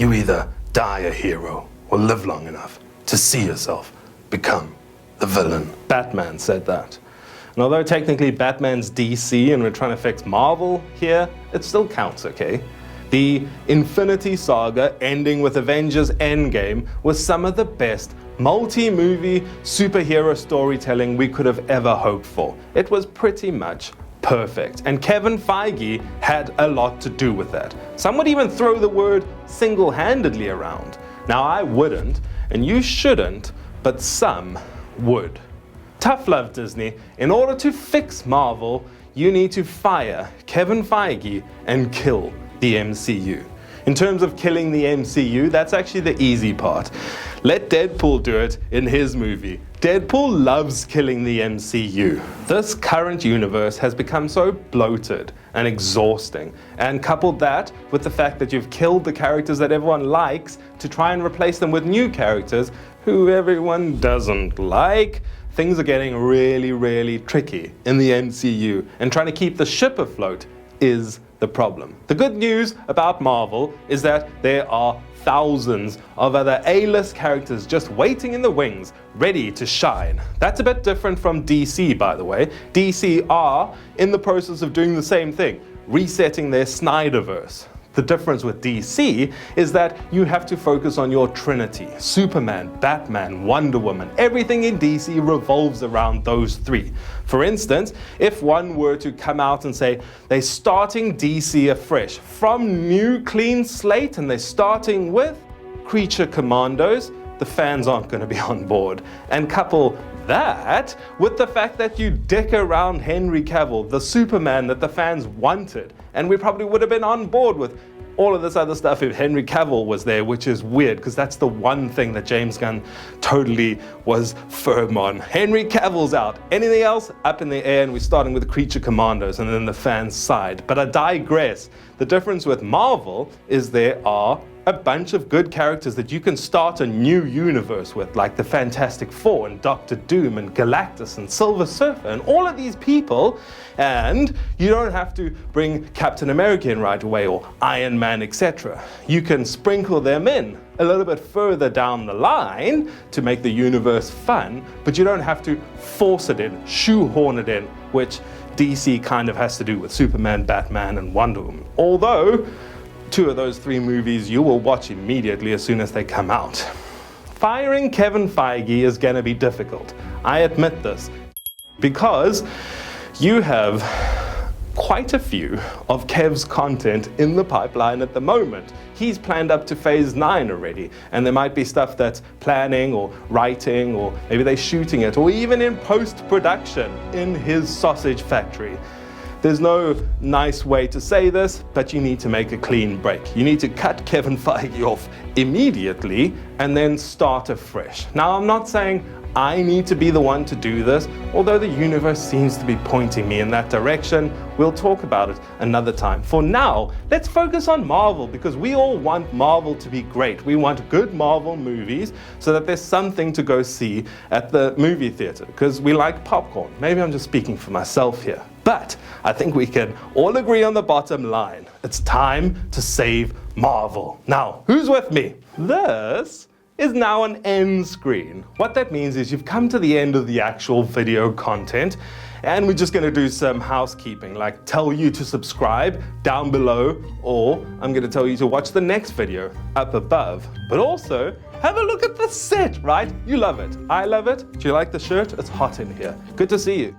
You either die a hero or live long enough to see yourself become the villain. Batman said that. And although technically Batman's DC and we're trying to fix Marvel here, it still counts, okay? The Infinity Saga ending with Avengers Endgame was some of the best multi-movie superhero storytelling we could have ever hoped for. It was pretty much perfect, and Kevin Feige had a lot to do with that. Some would even throw the word single-handedly around. Now I wouldn't, and you shouldn't, but some would. Tough love, Disney. In order to fix Marvel, you need to fire Kevin Feige and kill the MCU. In terms of killing the MCU, that's actually the easy part. Let Deadpool do it in his movie. Deadpool loves killing the MCU. This current universe has become so bloated and exhausting, and coupled that with the fact that you've killed the characters that everyone likes to try and replace them with new characters who everyone doesn't like, things are getting really, really tricky in the MCU, and trying to keep the ship afloat is the problem. The good news about Marvel is that there are thousands of other A-list characters just waiting in the wings, ready to shine. That's a bit different from DC, by the way. DC are in the process of doing the same thing, resetting their Snyderverse. The difference with DC is that you have to focus on your trinity. Superman, Batman, Wonder Woman, everything in DC revolves around those three. For instance, if one were to come out and say they're starting DC afresh from new clean slate and they're starting with Creature Commandos, the fans aren't going to be on board. And couple that with the fact that you dick around Henry Cavill, the Superman that the fans wanted, and we probably would have been on board with all of this other stuff if Henry Cavill was there, which is weird because that's the one thing that James Gunn totally was firm on. Henry Cavill's out. Anything else? Up in the air, and we're starting with the Creature Commandos and then the fans' side. But I digress. The difference with Marvel is there are a bunch of good characters that you can start a new universe with, like the Fantastic Four and Doctor Doom and Galactus and Silver Surfer and all of these people, and you don't have to bring Captain America in right away or Iron Man, etc. You can sprinkle them in a little bit further down the line to make the universe fun, but you don't have to force it in, shoehorn it in, which DC kind of has to do with Superman, Batman, and Wonder Woman. Although, two of those three movies you will watch immediately as soon as they come out. Firing Kevin Feige is going to be difficult. I admit this. Because you have quite a few of Kev's content in the pipeline at the moment. He's planned up to phase 9 already, and there might be stuff that's planning or writing, or maybe they're shooting it, or even in post-production in his sausage factory. There's no nice way to say this, but you need to make a clean break. You need to cut Kevin Feige off immediately and then start afresh. Now, I'm not saying I need to be the one to do this, although the universe seems to be pointing me in that direction. We'll talk about it another time. For now, let's focus on Marvel, because we all want Marvel to be great. We want good Marvel movies so that there's something to go see at the movie theater, because we like popcorn. Maybe I'm just speaking for myself here. But I think we can all agree on the bottom line. It's time to save Marvel. Now, who's with me? This is now an end screen. What that means is you've come to the end of the actual video content, and we're just going to do some housekeeping, like tell you to subscribe down below, or I'm going to tell you to watch the next video up above. But also, have a look at the set, right? You love it. I love it. Do you like the shirt? It's hot in here. Good to see you.